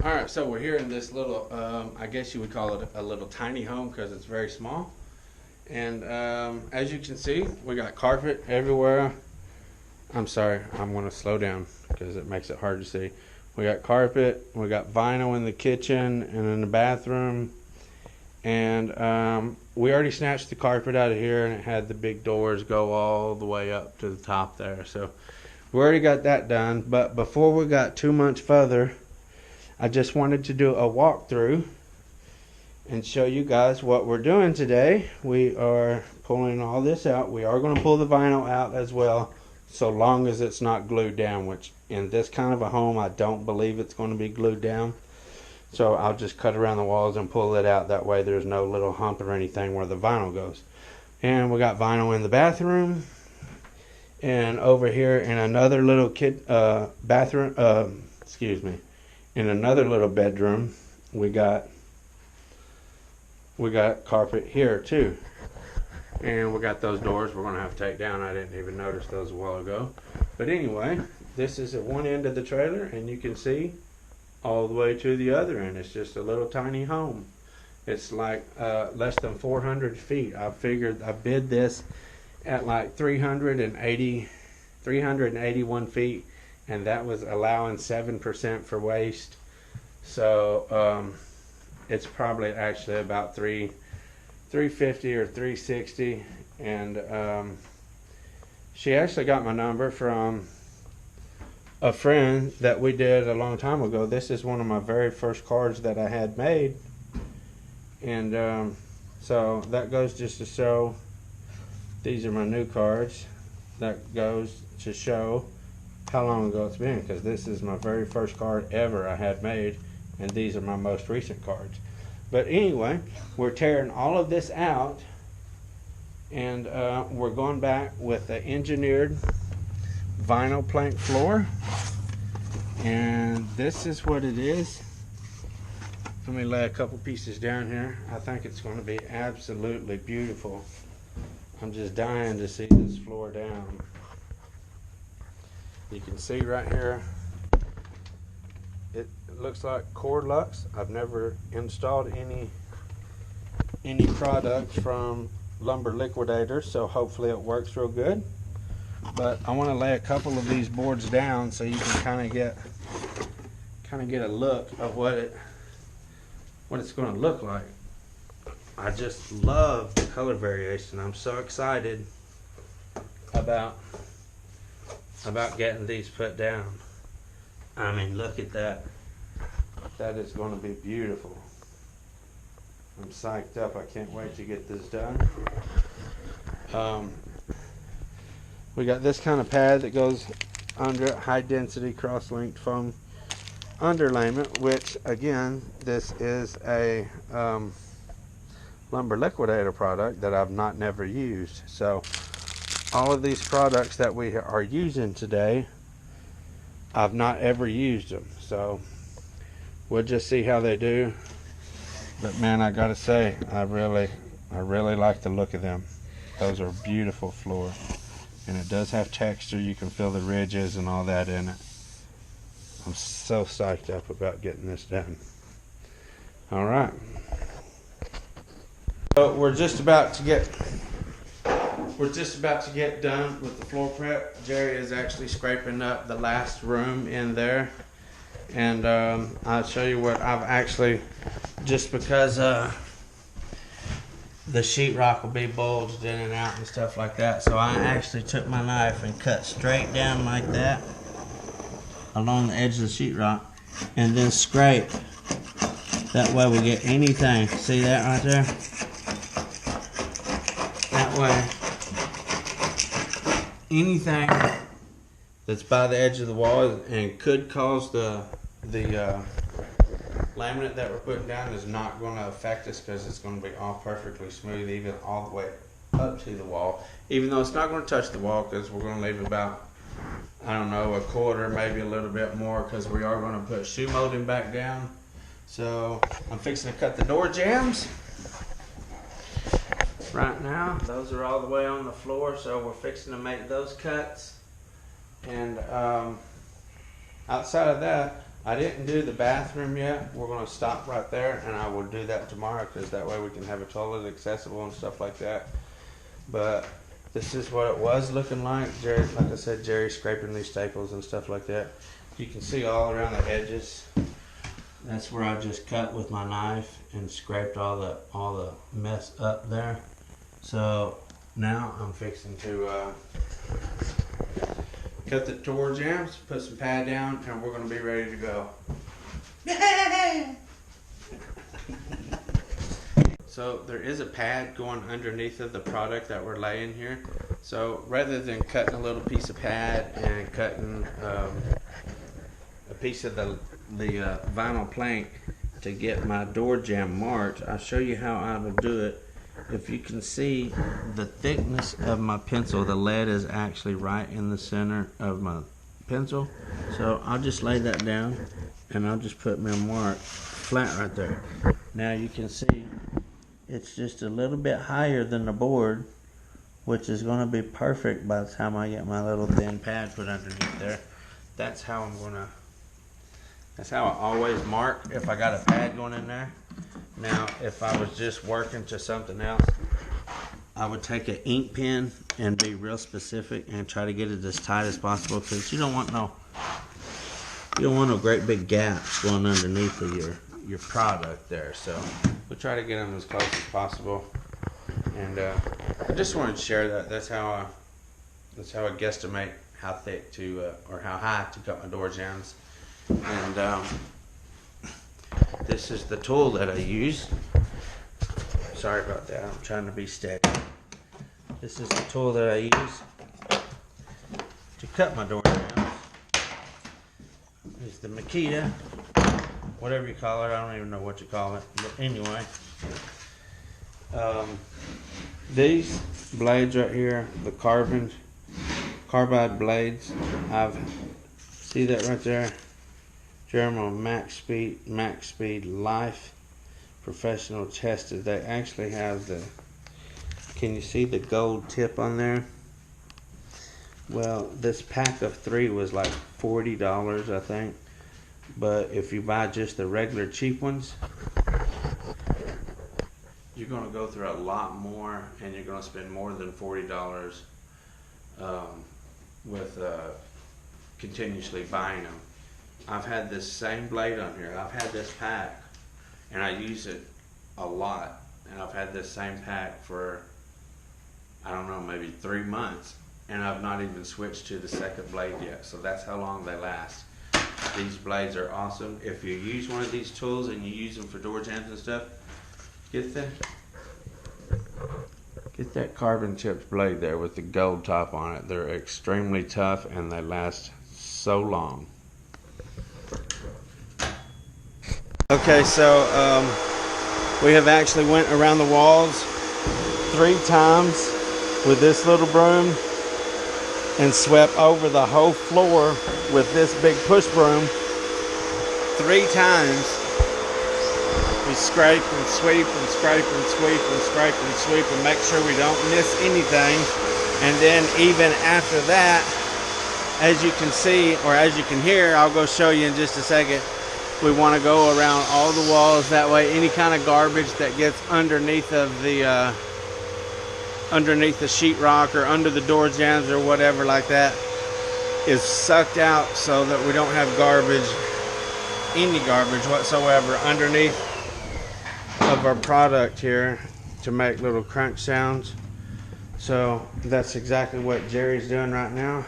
All right, so we're here in this little, I guess you would call it a little tiny home because it's very small. And as you can see, we got carpet everywhere. I'm sorry, I'm going to slow down because it makes it hard to see. We got carpet, we got vinyl in the kitchen and in the bathroom. And we already snatched the carpet out of here, and it had the big doors go all the way up to the top there. So we already got that done. But before we got too much further, I just wanted to do a walkthrough and show you guys what we're doing today. We are pulling all this out. We are going to pull the vinyl out as well, so long as it's not glued down, which in this kind of a home, I don't believe it's going to be glued down. So I'll just cut around the walls and pull it out. That way there's no little hump or anything where the vinyl goes. And we got vinyl in the bathroom. And over here in another little bathroom, in another little bedroom, we got carpet here too. And we got those doors we're gonna have to take down. I didn't even notice those a while ago. But anyway, this is at one end of the trailer, and you can see all the way to the other end. It's just a little tiny home. It's like less than 400 feet. I bid this at like 381 feet, and that was allowing 7% for waste. So it's probably actually about 350 or 360. And she actually got my number from a friend that we did a long time ago. This is one of my very first cards that I had made. And so that goes just to show, these are my new cards. That goes to show how long ago it's been, because this is my very first card ever I had made, and these are my most recent cards. But anyway, we're tearing all of this out, and we're going back with the engineered vinyl plank floor, and this is what it is. Let me lay a couple pieces down here. I think it's going to be absolutely beautiful. I'm just dying to see this floor down. You can see right here, it looks like Core Lux. I've never installed any product from Lumber Liquidator, so hopefully it works real good. But I want to lay a couple of these boards down so you can kind of get a look of what it's going to look like. I just love the color variation. I'm so excited about getting these put down. I mean, look at that. That is going to be beautiful. I'm psyched up. I can't wait to get this done. We got this kind of pad that goes under it, high density cross-linked foam underlayment, which again, this is a Lumber Liquidator product that I've never used. So all of these products that we are using today, I've not ever used them. So we'll just see how they do. But man, I gotta say, I really like the look of them. Those are beautiful floor, and it does have texture. You can feel the ridges and all that in it. I'm so psyched up about getting this done. All right. So we're just about to get done with the floor prep. Jerry is actually scraping up the last room in there, and I'll show you what I've actually, just because the sheetrock will be bulged in and out and stuff like that. So I actually took my knife and cut straight down like that along the edge of the sheetrock, and then scrape. That way we get anything. See that right there? That way, anything that's by the edge of the wall and could cause the laminate that we're putting down is not going to affect us, because it's going to be all perfectly smooth, even all the way up to the wall. Even though it's not going to touch the wall, because we're going to leave about, I don't know, a quarter, maybe a little bit more, because we are going to put shoe molding back down. So I'm fixing to cut the door jambs right now. Those are all the way on the floor, so we're fixing to make those cuts. And outside of that, I didn't do the bathroom yet. We're going to stop right there, and I will do that tomorrow because that way we can have a toilet accessible and stuff like that. But this is what it was looking like. Jerry, like I said, Jerry's scraping these staples and stuff like that. You can see all around the edges. That's where I just cut with my knife and scraped all the mess up there. So now I'm fixing to cut the door jambs, put some pad down, and we're going to be ready to go. So there is a pad going underneath of the product that we're laying here. So rather than cutting a little piece of pad and cutting a piece of the vinyl plank to get my door jamb marked, I'll show you how I will do it. If you can see the thickness of my pencil, the lead is actually right in the center of my pencil. So I'll just lay that down and I'll just put my mark flat right there. Now you can see it's just a little bit higher than the board, which is going to be perfect by the time I get my little thin pad put underneath there. That's how I always mark if I got a pad going in there. Now, if I was just working to something else, I would take an ink pen and be real specific and try to get it as tight as possible, because you don't want no great big gaps going underneath of your product there. So we'll try to get them as close as possible. And I just wanted to share that. That's how I guesstimate how thick to or how high to cut my door jambs. And this is the tool that I use. Sorry about that, I'm trying to be steady. This is the tool that I use to cut my door jambs. It's the Makita, whatever you call it, I don't even know what you call it. But anyway, these blades right here, the carbide blades, see that right there? German max speed life professional tested. They actually have can you see the gold tip on there? Well, this pack of 3 was like $40, I think. But if you buy just the regular cheap ones, you're going to go through a lot more, and you're going to spend more than $40 with continuously buying them. I've had this same blade on here. I've had this pack, and I use it a lot. And I've had this same pack for, I don't know, maybe 3 months. And I've not even switched to the second blade yet. So that's how long they last. These blades are awesome. If you use one of these tools and you use them for door jambs and stuff, get that carbon chipped blade there with the gold top on it. They're extremely tough and they last so long. Okay, so we have actually went around the walls 3 times with this little broom and swept over the whole floor with this big push broom 3 times. We scrape and sweep and scrape and sweep and scrape and sweep and make sure we don't miss anything. And then even after that, as you can see, or as you can hear, I'll go show you in just a second, we want to go around all the walls. That way any kind of garbage that gets underneath of the sheetrock or under the door jambs or whatever like that is sucked out, so that we don't have garbage, any garbage whatsoever underneath of our product here to make little crunch sounds. So that's exactly what Jerry's doing right now.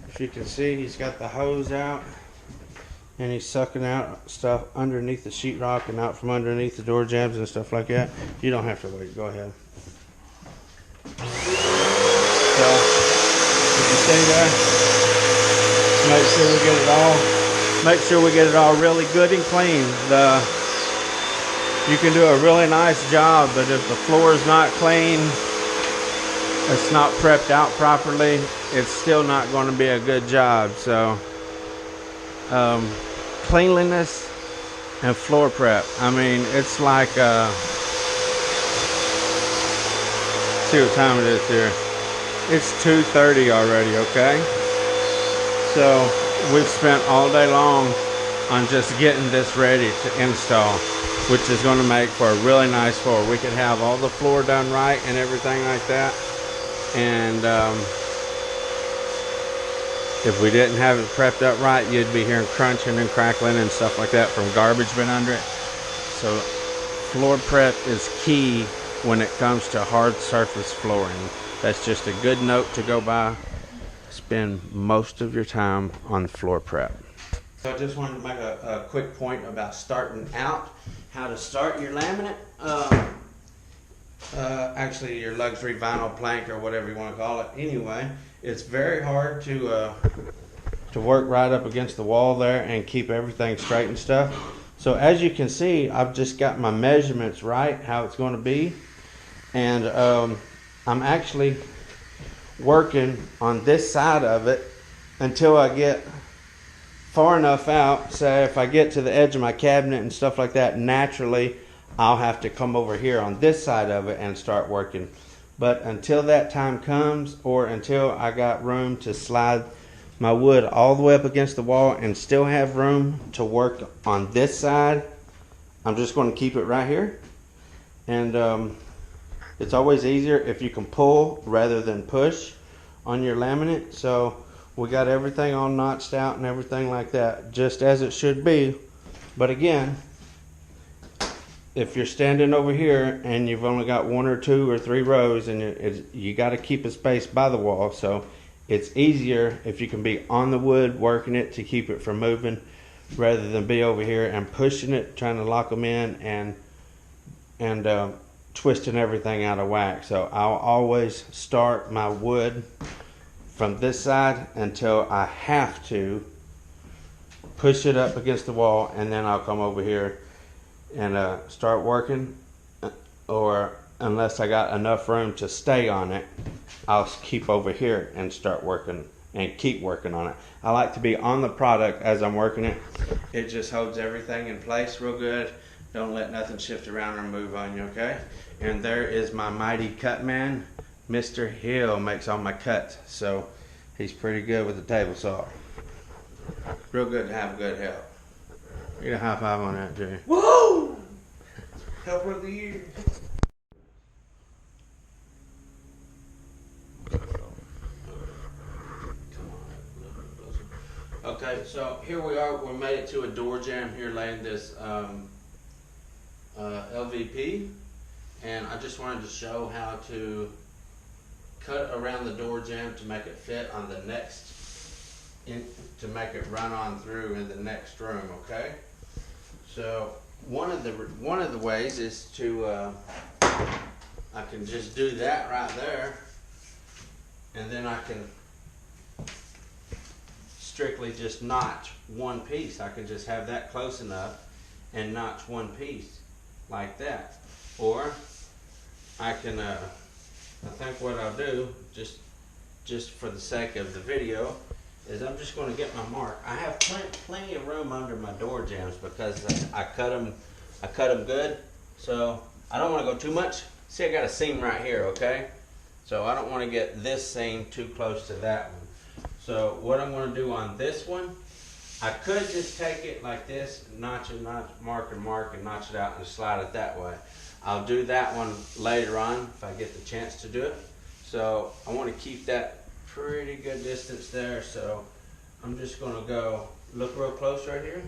If you can see, he's got the hose out and he's sucking out stuff underneath the sheetrock and out from underneath the door jambs and stuff like that. You don't have to wait, go ahead. So you can see there, make sure we get it all really good and clean. You can do a really nice job, but if the floor is not clean, it's not prepped out properly, it's still not going to be a good job. So cleanliness and floor prep, I mean, it's like see what time it is here. It's 2:30 already, okay? So we've spent all day long on just getting this ready to install, which is going to make for a really nice floor. We could have all the floor done right and everything like that, and if we didn't have it prepped up right, you'd be hearing crunching and crackling and stuff like that from garbage been under it. So floor prep is key when it comes to hard surface flooring. That's just a good note to go by. Spend most of your time on floor prep. So I just wanted to make a quick point about starting out, how to start your laminate. Actually your luxury vinyl plank or whatever you want to call it. Anyway, it's very hard to work right up against the wall there and keep everything straight and stuff. So as you can see, I've just got my measurements right, how it's going to be. And I'm actually working on this side of it until I get far enough out. Say if I get to the edge of my cabinet and stuff like that, naturally I'll have to come over here on this side of it and start working. But until that time comes, or until I got room to slide my wood all the way up against the wall and still have room to work on this side, I'm just going to keep it right here. And it's always easier if you can pull rather than push on your laminate. So we got everything all notched out and everything like that, just as it should be. But again, if you're standing over here and you've only got 1 or 2 or 3 rows, and you got to keep a space by the wall, so it's easier if you can be on the wood working it to keep it from moving, rather than be over here and pushing it, trying to lock them in and twisting everything out of whack. So I'll always start my wood from this side until I have to push it up against the wall, and then I'll come over here and start working. Or unless I got enough room to stay on it, I'll keep over here and start working and keep working on it. I like to be on the product as I'm working it. It just holds everything in place real good. Don't let nothing shift around or move on you, okay? And there is my mighty cut man. Mr. Hill makes all my cuts, so he's pretty good with the table saw. Real good to have good help. Get a high five on that, Jerry. Whoa! Helper of the year. Okay, so here we are. We made it to a door jamb here, laying this LVP, and I just wanted to show how to cut around the door jamb to make it fit on the next, to make it run on through in the next room. Okay, so one of the ways is to I can just do that right there, and then I can strictly just notch one piece. I can just have that close enough and notch one piece like that. Or I can I think what I'll do, just for the sake of the video, is I'm just going to get my mark. I have plenty of room under my door jambs because I cut them good, so I don't want to go too much. See, I got a seam right here, okay? So I don't want to get this seam too close to that one. So what I'm going to do on this one, I could just take it like this, notch and notch, mark and mark, and notch it out and slide it that way. I'll do that one later on if I get the chance to do it. So I want to keep that pretty good distance there. So I'm just going to go, look real close right here.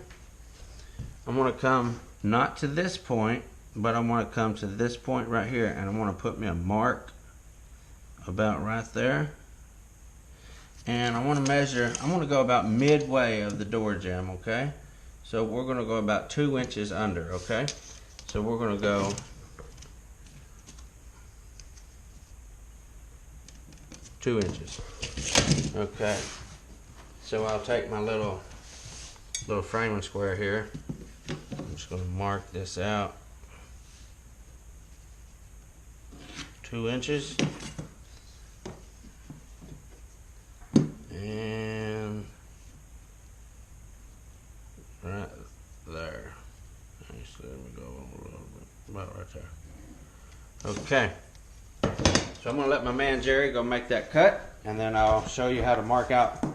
I'm going to come not to this point, but I want to come to this point right here, and I want to put me a mark about right there. And I want to measure, I want to go about midway of the door jamb, okay? So we're going to go about 2 inches under, okay? So we're going to go two inches. Okay. So I'll take my little framing square here. I'm just going to mark this out. 2 inches. And right there. Actually, let me go a little bit, about right there. Okay. So I'm going to let my man Jerry go make that cut, and then I'll show you how to mark out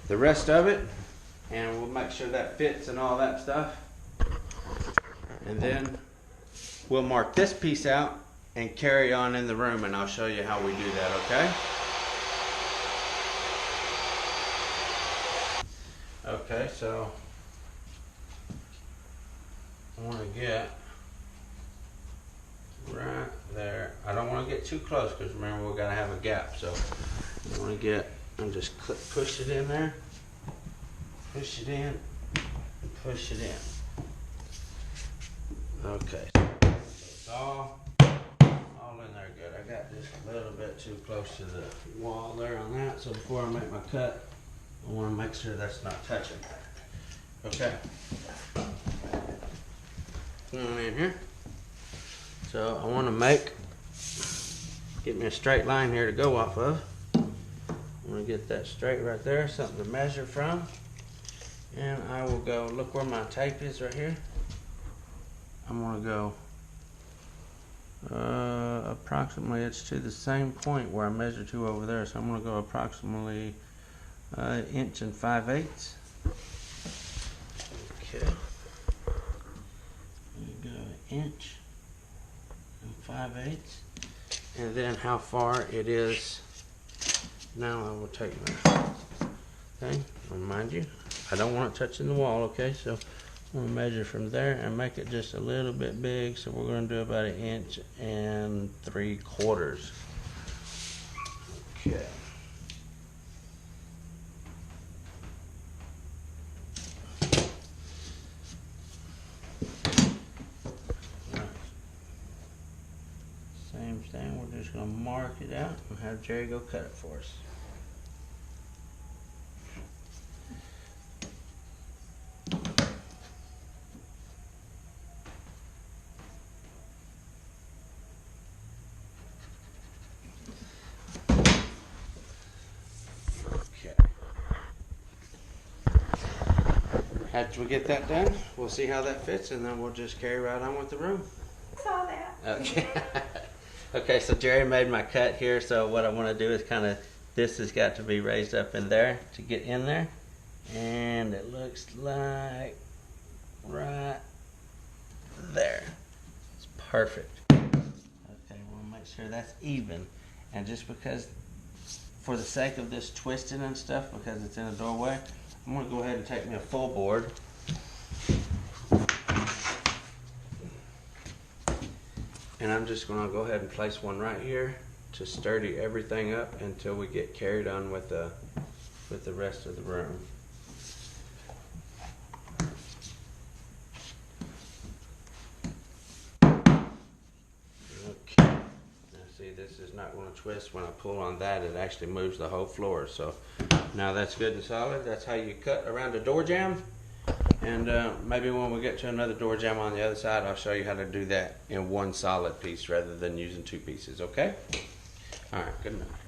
the rest of it, and we'll make sure that fits and all that stuff. And then we'll mark this piece out and carry on in the room, and I'll show you how we do that, okay? Okay, so I want to get right there. I don't want to get too close because remember we're gonna have a gap. So I want to get and just push it in there, push it in, and push it in. Okay, so it's all in there good. I got just a little bit too close to the wall there on that. So before I make my cut, I want to make sure that's not touching. Okay. Come on in here. So I want to get me a straight line here to go off of. I'm going to get that straight right there, something to measure from. And I will go, look where my tape is right here. I'm going to go approximately, it's to the same point where I measured to over there. So I'm going to go approximately 1 5/8 inches. Okay. Go 1 5/8 inches. And then how far it is. Now I will take my thing. Remind you, I don't want it touching the wall, okay? So I'm going to measure from there and make it just a little bit big. So we're going to do about 1 3/4 inches. Okay. Same thing, we're just going to mark it out and have Jerry go cut it for us. Okay. After we get that done, we'll see how that fits and then we'll just carry right on with the room. Saw that. Okay. Okay, so Jerry made my cut here, so what I want to do is kind of, this has got to be raised up in there to get in there. And it looks like right there. It's perfect. Okay, we'll make sure that's even. And just because, for the sake of this twisting and stuff, because it's in a doorway, I'm going to go ahead and take me a full board. And I'm just going to go ahead and place one right here to sturdy everything up until we get carried on with the rest of the room. Okay. Now see, this is not going to twist. When I pull on that, it actually moves the whole floor. So now that's good and solid. That's how you cut around a door jamb. And maybe when we get to another door jamb on the other side, I'll show you how to do that in one solid piece rather than using 2 pieces, okay? All right, good enough.